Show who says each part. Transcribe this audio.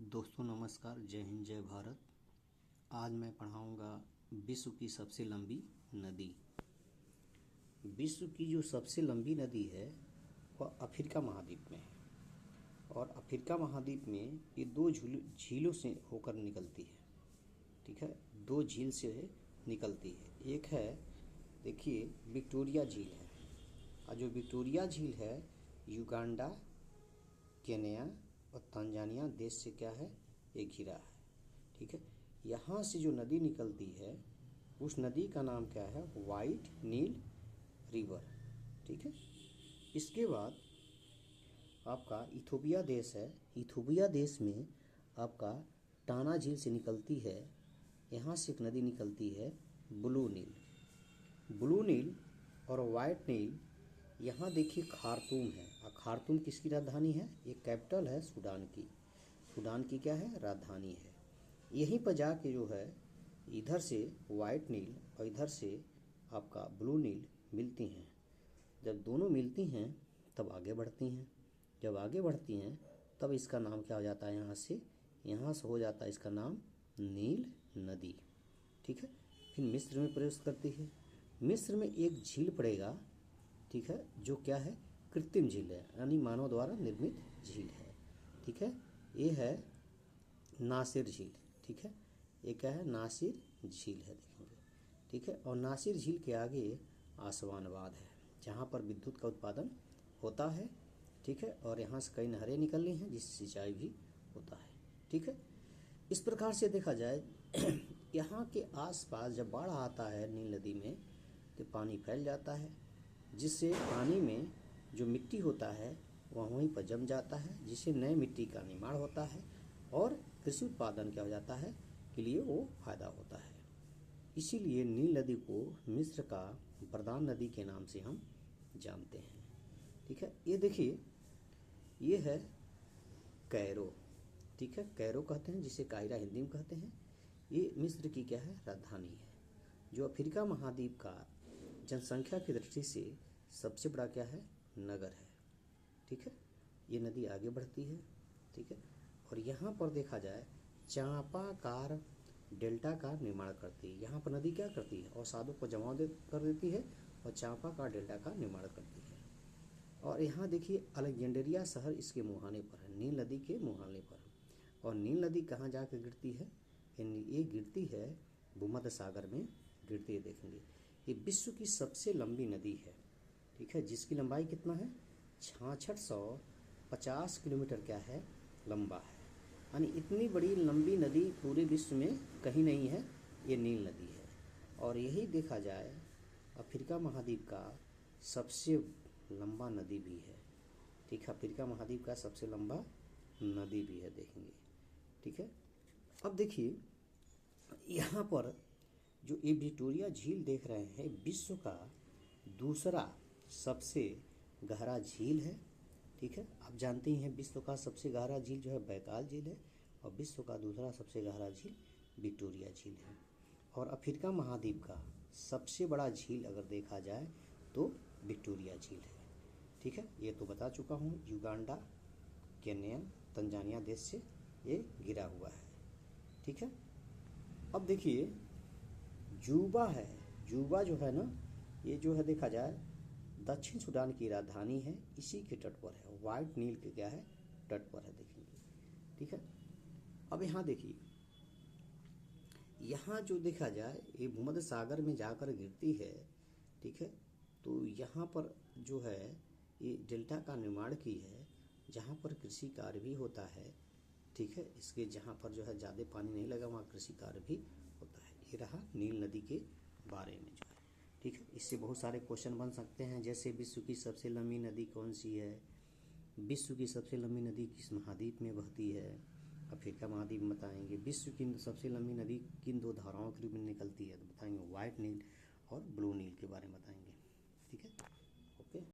Speaker 1: दोस्तों नमस्कार, जय हिंद जय भारत। आज मैं पढ़ाऊंगा विश्व की सबसे लंबी नदी। विश्व की जो सबसे लंबी नदी है वह अफ्रीका महाद्वीप में है और अफ्रीका महाद्वीप में ये दो झीलों से होकर निकलती है। ठीक है, दो झील से निकलती है। एक है, देखिए, विक्टोरिया झील है और जो विक्टोरिया झील है युगांडा, केन्या और तंजानिया देश से क्या है, एक घिरा है। ठीक है, यहाँ से जो नदी निकलती है उस नदी का नाम क्या है, वाइट नील रिवर। ठीक है, इसके बाद आपका इथोपिया देश है। इथोपिया देश में आपका टाना झील से निकलती है। यहाँ से एक नदी निकलती है ब्लू नील। ब्लू नील और वाइट नील, यहाँ देखिए खार्तूम है और खार्तूम किसकी राजधानी है, ये कैपिटल है सूडान की। सूडान की क्या है, राजधानी है। यहीं पर जाके जो है इधर से वाइट नील और इधर से आपका ब्लू नील मिलती हैं। जब दोनों मिलती हैं तब आगे बढ़ती हैं। जब आगे बढ़ती हैं तब इसका नाम क्या हो जाता है, यहाँ से हो जाता है इसका नाम नील नदी। ठीक है, फिर मिस्र में प्रवेश करती है। मिस्र में एक झील पड़ेगा, ठीक है, जो क्या है, कृत्रिम झील है, यानी मानव द्वारा निर्मित झील है। ठीक है, ये है नासिर झील। ठीक है, ये क्या है, नासिर झील है, देखेंगे। ठीक है, और नासिर झील के आगे आसवानबाद है जहाँ पर विद्युत का उत्पादन होता है। ठीक है, और यहाँ से कई नहरें निकल रही हैं जिससे सिंचाई भी होता है। ठीक है, इस प्रकार से देखा जाए यहाँ के आसपास जब बाढ़ आता है नील नदी में तो पानी फैल जाता है, जिससे पानी में जो मिट्टी होता है वह वहीं पर जम जाता है, जिससे नए मिट्टी का निर्माण होता है और कृषि उत्पादन क्या हो जाता है के लिए वो फायदा होता है। इसीलिए नील नदी को मिस्र का वरदान नदी के नाम से हम जानते हैं। ठीक है, ये देखिए, ये है कैरो। ठीक है, कैरो कहते हैं, जिसे कायरा हिंदी में कहते हैं। ये मिस्र की क्या है, राजधानी है, जो अफ्रीका महाद्वीप का जनसंख्या की दृष्टि से सबसे बड़ा क्या है, नगर है। ठीक है, ये नदी आगे बढ़ती है। ठीक है, और यहाँ पर देखा जाए चापाकार डेल्टा का निर्माण करती है। यहाँ पर नदी क्या करती है, अवसादों को जमाव कर देती है और चापाकार डेल्टा का निर्माण करती है। और यहाँ देखिए अलेक्जेंड्रिया शहर इसके मुहाने पर है, नील नदी के मुहाने पर। और नील नदी कहाँ जाकर गिरती है, ये गिरती है भूमध्य सागर में गिरती है। देखेंगे, ये विश्व की सबसे लंबी नदी है। ठीक है, जिसकी लंबाई कितना है, 6650 किलोमीटर क्या है, लंबा है। यानी इतनी बड़ी लंबी नदी पूरे विश्व में कहीं नहीं है, ये नील नदी है। और यही देखा जाए अफ्रीका महाद्वीप का सबसे लंबा नदी भी है। ठीक है, अफ्रीका महाद्वीप का सबसे लंबा नदी भी है, देखेंगे। ठीक है, अब देखिए यहाँ पर जो ये विक्टोरिया झील देख रहे हैं, विश्व का दूसरा सबसे गहरा झील है। ठीक है, आप जानते ही हैं विश्व का सबसे गहरा झील जो है बैकाल झील है और विश्व का दूसरा सबसे गहरा झील विक्टोरिया झील है। और अफ्रीका महाद्वीप का सबसे बड़ा झील अगर देखा जाए तो विक्टोरिया झील है। ठीक है, ये तो बता चुका हूँ, युगांडा, केन्या, तंजानिया देश से ये घिरा हुआ है। ठीक है, अब देखिए जूबा है। जूबा जो है ना, ये जो है देखा जाए दक्षिण सूडान की राजधानी है, इसी के तट पर है, वाइट नील के क्या है, तट पर है, देखेंगे। ठीक है, अब यहाँ देखिए, यहाँ जो देखा जाए ये भूमध्य सागर में जाकर गिरती है। ठीक है, तो यहाँ पर जो है ये डेल्टा का निर्माण की है, जहाँ पर कृषि कार्य भी होता है। ठीक है, इसके जहाँ पर जो है ज़्यादा पानी नहीं लगा वहाँ कृषि कार्य भी होता है। ये रहा नील नदी के बारे में जो है। ठीक है, इससे बहुत सारे क्वेश्चन बन सकते हैं, जैसे विश्व की सबसे लंबी नदी कौन सी है, विश्व की सबसे लंबी नदी किस महाद्वीप में बहती है, अफ्रीका महाद्वीप में बताएंगे, विश्व की सबसे लंबी नदी किन दो धाराओं के रूप में निकलती है तो बताएंगे, वाइट नील और ब्लू नील के बारे में बताएंगे।